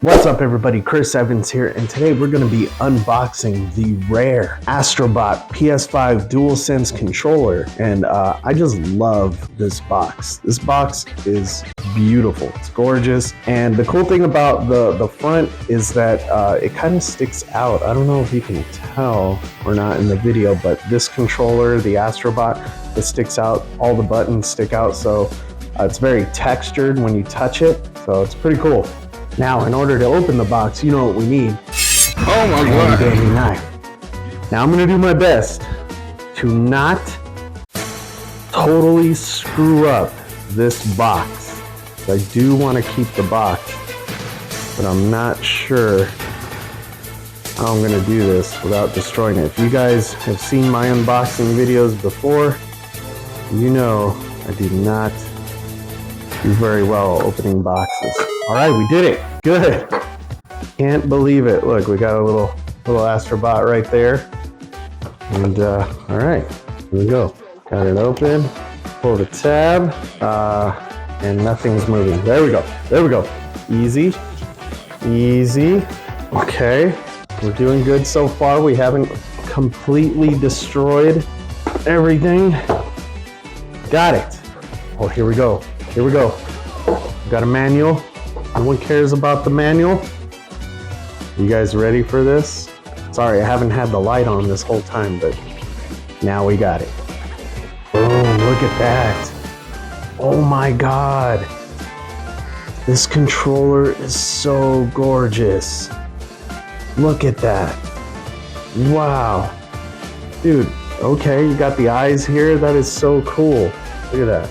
What's up everybody, Chris Evans here, and today we're going to be unboxing the rare Astro Bot PS5 DualSense Controller, and I just love this box. This box is beautiful, it's gorgeous, and the cool thing about the front is that it kind of sticks out. I don't know if you can tell or not in the video, but this controller, the Astro Bot, it sticks out, all the buttons stick out, so it's very textured when you touch it, so it's pretty cool. Now, in order to open the box, you know what we need. Oh my god! A knife. Now, I'm going to do my best to not totally screw up this box. I do want to keep the box, but I'm not sure how I'm going to do this without destroying it. If you guys have seen my unboxing videos before, you know I do not do very well opening boxes. All right, we did it. Good. Can't believe it. Look, we got a little Astro Bot right there. And all right, here we go. Got it open. Pull the tab, and nothing's moving. There we go. There we go. Easy, easy. Okay, we're doing good so far. We haven't completely destroyed everything. Got it. Oh, here we go. Here we go. Got a manual. No one cares about the manual. You guys ready for this? Sorry, I haven't had the light on this whole time, but now we got it. Boom, look at that. Oh my God. This controller is so gorgeous. Look at that. Wow. Dude, okay, you got the eyes here. That is so cool. Look at that.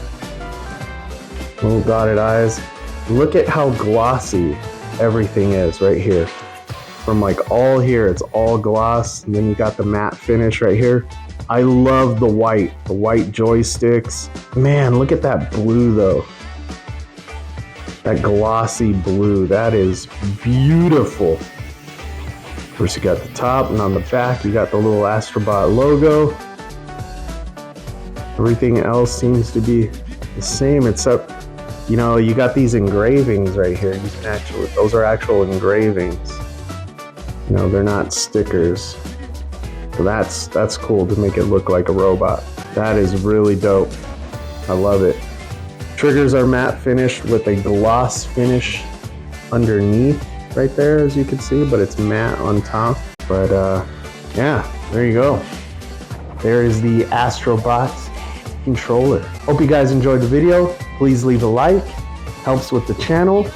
Little dotted eyes. Look at how glossy everything is right here. From like all here, it's all gloss, and then you got the matte finish right here. I love the white joysticks. Man, look at that blue though. That glossy blue, that is beautiful. First you got the top, and on the back you got the little Astro Bot logo. Everything else seems to be the same except, you know, you got these engravings right here. You can actually, those are actual engravings. You know, they're not stickers. So that's cool to make it look like a robot. That is really dope. I love it. Triggers are matte finished with a gloss finish underneath right there, as you can see, but it's matte on top. But yeah, there you go. There is the Astro Bot controller. Hope you guys enjoyed the video. Please leave a like, helps with the channel.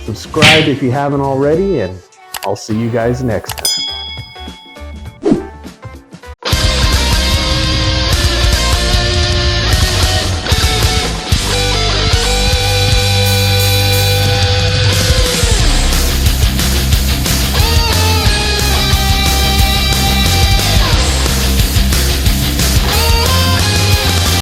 Subscribe if you haven't already, and I'll see you guys next time.